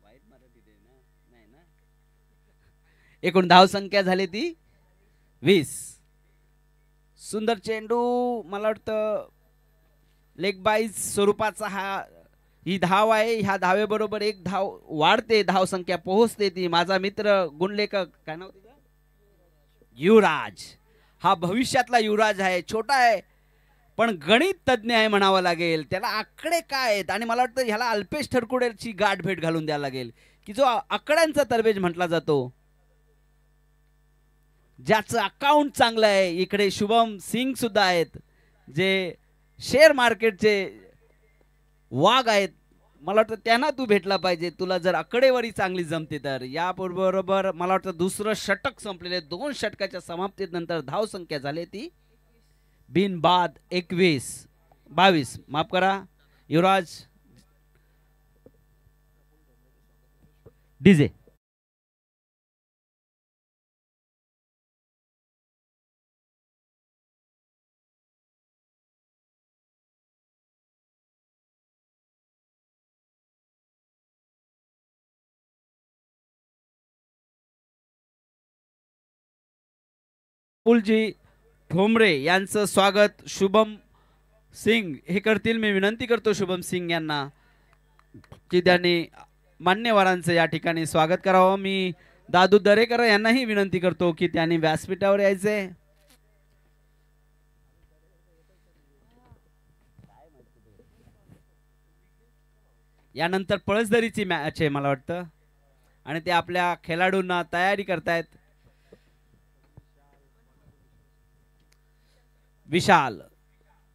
वाईट मराठीत आहे ना, नाही ना. एकूण धाव संख्या झाली ती 20. सुंदर चेंडू, मला वाटतं लेग बाईज स्वरूपाचा ही धाव आहे. ह्या धावेबरोबर 1 धाव वाढते, धाव संख्या पोहोचते ती. माझा मित्र गुणलेखक, काय नाव तुझं, युवराज. हा भविष्यातला युवराज आहे. छोटा आहे पण गणित तज्ञ आहे म्हणावं लागेल. त्याला आकडे काय आहेत. आणि मला वाटतं ह्याला अल्पेश ठरकुडेची गाठ भेट घालून द्यायला लागेल की जो आकड्यांचा तरबेज म्हटला जातो, ज्याचं अकाउंट चांगलं आहे. इकडे शुभम सिंग सुद्धा आहेत जे शेअर मार्केटचे वाघ आहेत. मला वाटतं त्यांना तू भेटला पाहिजे, तुला जर आकडेवारी चांगली जमते तर. याबरोबर मला वाटतं दुसरं षटक संपलेले. 2 षटकाच्या समाप्तीनंतर धाव संख्या झाली ती बिनबाद 22. माफ करा युवराज डीजे. प्रफुल्लजी ठोंबरे यांचं स्वागत शुभम सिंग हे करतील. मी विनंती करतो शुभम सिंग यांना की त्यांनी मान्यवरांचं या ठिकाणी स्वागत करावं. मी दादू दरेकर यांनाही विनंती करतो की त्यांनी व्यासपीठावर यायचे. यानंतर पळसदरीची मॅच आहे मला वाटतं आणि ते आपल्या खेळाडूंना तयारी करतायत. विशाल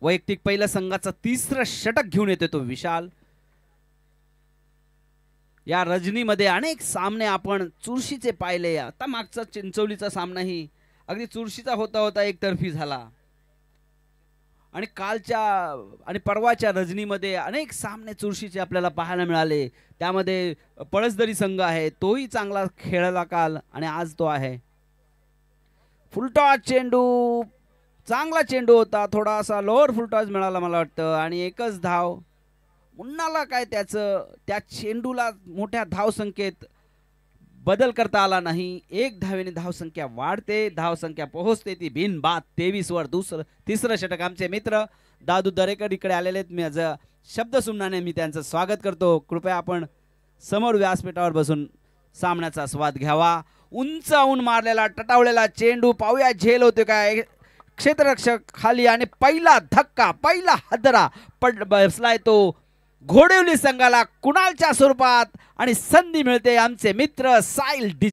वैयक्तिक पहिल्या संघाचा तिसरं षटक घेऊन येतो तो विशाल. या रजनीमध्ये अनेक सामने आपण चुरशीचे पाहिले. आता मागचा चिंचोलीचा सामनाही अगदी चुरशीचा होता होता एकतर्फी झाला आणि कालच्या आणि परवाच्या रजनीमध्ये अनेक सामने चुरशीचे आपल्याला पाहायला मिळाले. त्यामध्ये पळसदरी संघ आहे तोही चांगला खेळला काल आणि आज तो आहे. फुलटॉस चेंडू चांगला चेंडू होता, थोडासा लोअर फुलटॉस मिळाला मला वाटतं आणि एकच धाव. मुन्नाला काय त्या चेंडूला मोठ्या धावसंख्येत बदल करता आला नाही. एक धावेने धावसंख्या वाढते, धावसंख्या पोहोचते ती बिनबाद 23 वर. तिसरं षटक आमचे मित्र दादू दरेकर इकडे आलेले आहेत. माझं शब्द सुमनाने मी त्यांचं स्वागत करतो. कृपया आपण समोर व्यासपीठावर बसून सामन्याचा स्वाद घ्यावा. उंचावून मारलेला टटावलेला चेंडू पाहूया झेल होते काय. क्षेत्ररक्षक खाली आणि पहिला धक्का पहिला हादरा बसलाय तो घोडवली संघाला कुणालच्या स्वरूपात आणि संधी मिळते आमचे मित्र साहिल डी.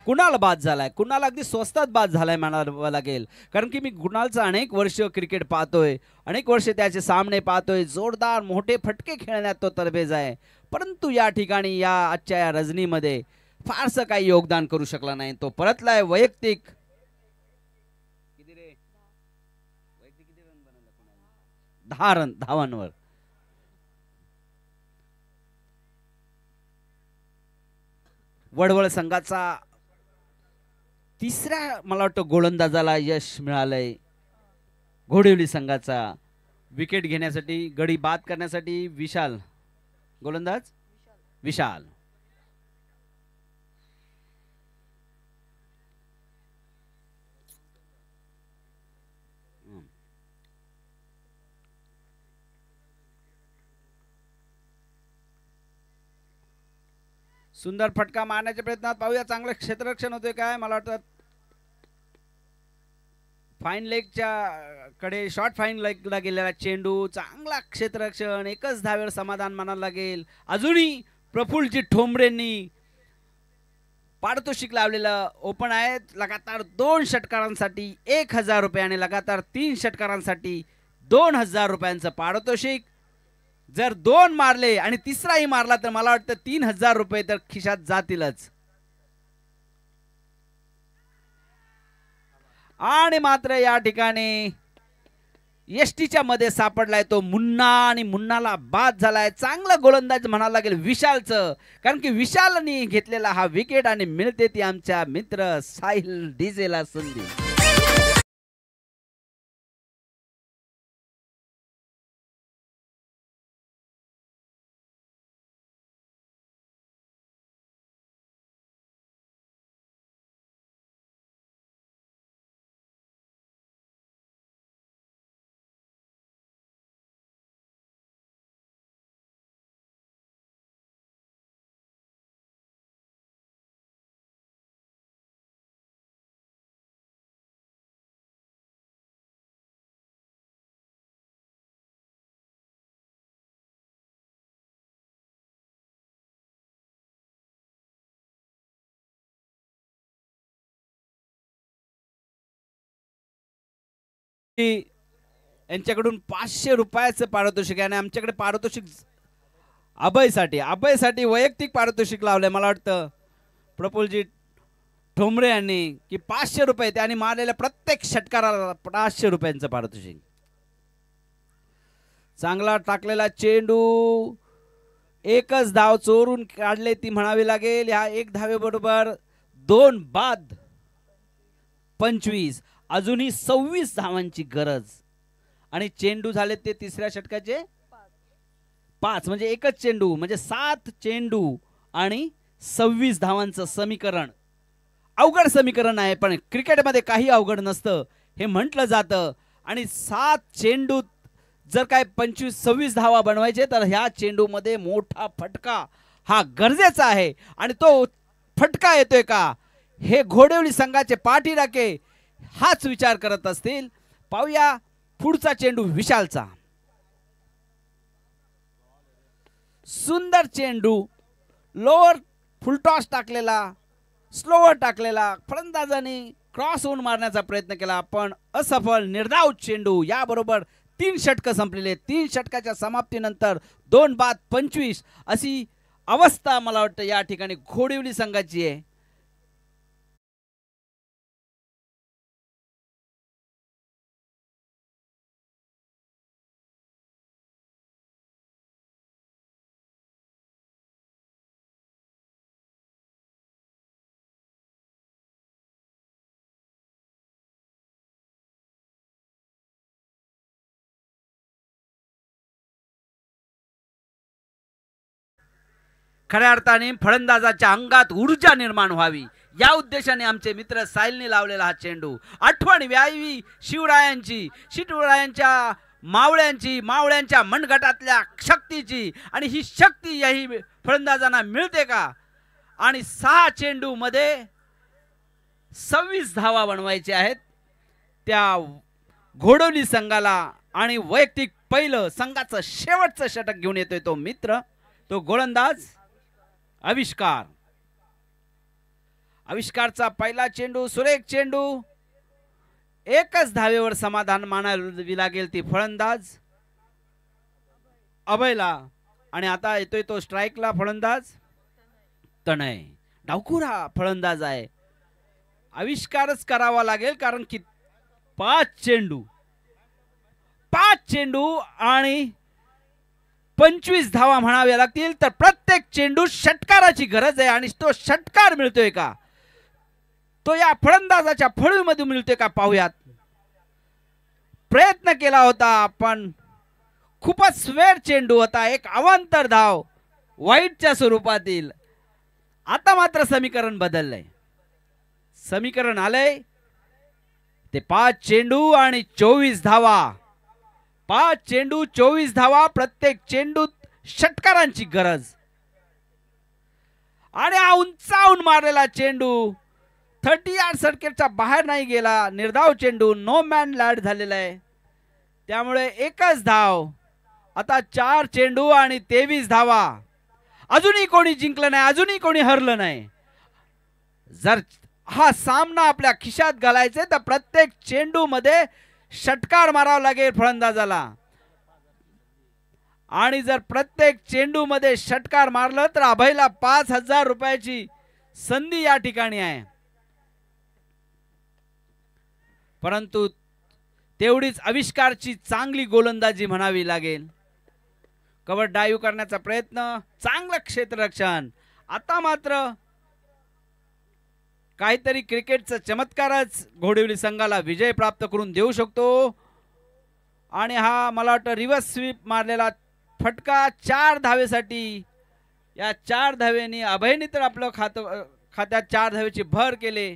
कुणाल बाद झालाय. कुणाल अगदी स्वस्तात बाद झालाय म्हणावं लागेल, कारण की मी कुणालचा अनेक वर्ष क्रिकेट पाहतोय, अनेक वर्ष त्याचे सामने पाहतोय. जोरदार मोठे फटके खेळण्यात तो तरबेज आहे, परंतु या ठिकाणी या आजच्या या रजनीमध्ये फारसं काही योगदान करू शकला नाही. तो परतलाय वैयक्तिक 10 धावांवर. वडवळ संघाचा तिसऱ्या मला वाटतं गोलंदाजाला यश मिळालंय. घोडिवली संघाचा विकेट घेण्यासाठी गडी बाद करण्यासाठी विशाल गोलंदाज विशाल. सुंदर फटका मारण्याच्या प्रयत्नात पाहूया चांगलं क्षेत्ररक्षण होते काय. मला वाटतं फाईन लेगच्या कडे शॉर्ट फाईन लेगला गेलेला चेंडू चांगला क्षेत्ररक्षण. एकच धावेवर समाधान मानायला लागेल. अजूनही प्रफुल्लजी ठोंबरेंनी पारितोषिक लावलेलं ओपन आहे. लगातार 2 षटकारांसाठी 1000 रुपये आणि लगातार 3 षटकारांसाठी 2000 रुपयांचं पारितोषिक. जर 2 मारले आणि तिसराही मारला तर मला वाटतं 3000 रुपये तर खिशात जातीलच. आणि मात्र या ठिकाणी एसटीच्या मध्ये सापडलाय तो मुन्ना आणि मुन्नाला बाद झालाय. चांगला गोलंदाज म्हणावं लागेल विशालचं, कारण की विशालने घेतलेला हा विकेट आणि मिळते ती आमच्या मित्र साहिल डीजेला संधी. यांच्याकडून 500 रुपयाचं पारितोषिक आहे आणि आमच्याकडे पारितोषिक अभयसाठी वैयक्तिक पारितोषिक लावलंय. मला वाटतं प्रफुल्लजी ठोंबरे यांनी की 500 रुपये त्यांनी मारलेल्या प्रत्येक षटकाराला 500 रुपयांचं पारितोषिक. चांगला टाकलेला चेंडू एकच धाव चोरून काढले ती म्हणावी लागेल. ह्या एक धावेबरोबर 2 बाद 25, अजूनही 26 धावांची गरज. आणि चेंडू झाले ते तिसऱ्या षटकाचे 5, म्हणजे एकच चेंडू, म्हणजे 7 चेंडू आणि 26 धावांचं समीकरण. अवघड समीकरण आहे, पण क्रिकेटमध्ये काही अवघड नसतं हे म्हटलं जातं. आणि 7 चेंडू जर काय 25-26 धावा बनवायचे तर ह्या चेंडूमध्ये मोठा फटका हा गरजेचा आहे. आणि तो फटका येतोय का हे घोडेवली संघाचे पाठीराखे हाच विचार करत असतील. पाहूया पुढचा चेंडू विशालचा. सुंदर चेंडू, लोअर फुलटॉस टाकलेला, स्लोवर टाकलेला, फलंदाजाने क्रॉस होऊन मारण्याचा प्रयत्न केला पण असफल. निर्धाव चेंडू. याबरोबर 3 षटक संपलेले. 3 षटकाच्या समाप्तीनंतर 2 बाद 25 अशी अवस्था मला वाटतं या ठिकाणी घोडेवली संघाची आहे. खऱ्या अर्थाने फलंदाजाच्या अंगात ऊर्जा निर्माण व्हावी या उद्देशाने आमचे मित्र साहिलने लावलेला हा चेंडू. आठवण व्यावी शिवरायांची, शिवरायांच्या मावळ्यांच्या मनगटातल्या शक्तीची. आणि ही शक्ती याही फलंदाजांना मिळते का. आणि 6 चेंडू मध्ये 26 धावा बनवायचे आहेत त्या घोडवली संघाला. आणि वैयक्तिक पहिलं संघाचं शेवटचं षटक घेऊन येतोय तो मित्र, तो गोलंदाज आविष्कार. आविष्कारचा पहिला चेंडू सुरेख चेंडू. एकच धावेवर समाधान मानावी लागेल ती फलंदाज अभयला. आणि आता येतोय तो स्ट्राईकला फलंदाज तनय. डावखुरा फलंदाज आहे. आविष्कारच करावा लागेल कारण की 5 चेंडू आणि 25 धावा म्हणाव्या लागतील. तर प्रत्येक चेंडू षटकाराची गरज आहे. आणि तो षटकार मिळतोय का तो या फलंदाजाच्या फळीमध्ये मिळतोय का पाहूयात. प्रयत्न केला होता पण खूपच स्वेर चेंडू होता. एक अवांतर धाव वाईटच्या स्वरूपातील. आता मात्र समीकरण बदललंय. समीकरण आलंय ते 5 चेंडू आणि 24 धावा. 5 चेंडू 24 धावा. प्रत्येक चेंडूत षटकारांची गरज. आणि हा उंचावून मारलेला चेंडू 30 यार्ड सर्किटच्या बाहेर नाही गेला. निर्धाव चेंडू, नो मॅन लँड झालेला आहे. त्यामुळे एकच धाव. आता 4 चेंडू आणि 23 धावा. अजूनही कोणी जिंकलं नाही, अजूनही कोणी हरलं नाही. जर हा सामना आपल्या खिशात घालायचे तर प्रत्येक चेंडू मध्ये षटकार मारावा लागेल फलंदाजाला. आणि जर प्रत्येक चेंडू मध्ये षटकार मारलं तर अभयला 5000 रुपयाची संधी या ठिकाणी आहे. परंतु तेवढीच आविष्कारची चांगली गोलंदाजी म्हणावी लागेल. कव्हर डाईव्ह करण्याचा प्रयत्न, चांगलं क्षेत्ररक्षण. आता मात्र काहीतरी क्रिकेटचा चमत्कारच घोडेवली संघाला विजय प्राप्त करून देऊ शकतो. आणि हा मला वाटतं रिव्हर्स स्वीप मारलेला फटका 4 धावेसाठी. या 4 धावेनी अभयने तर आपलं खात्यात 4 धावेची भर केले.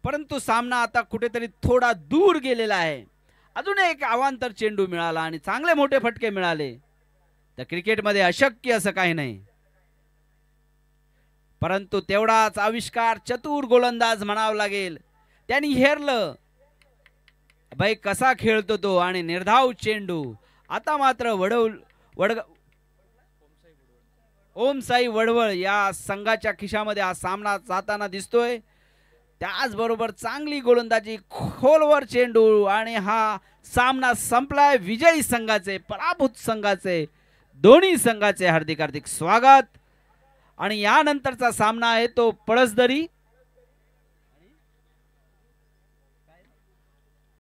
परंतु सामना आता कुठेतरी थोडा दूर गेलेला आहे. अजून एक अवांतर चेंडू मिळाला आणि चांगले मोठे फटके मिळाले. तर क्रिकेटमध्ये अशक्य असं काही नाही. परंतु तेवढाच आविष्कार चतुर गोलंदाज म्हणावं लागेल. त्यांनी हेरलं भाई कसा खेळतो तो. आणि निर्धाव चेंडू. आता मात्र ओमसाई वडवळ या संघाच्या खिशामध्ये हा सामना जाताना दिसतोय. त्याचबरोबर चांगली गोलंदाजी, खोलवर चेंडू. आणि हा सामना संपलाय. विजयी संघाचे, पराभूत संघाचे, दोन्ही संघाचे हार्दिक हार्दिक स्वागत. आणि यानंतरचा सामना आहे तो पळसदरी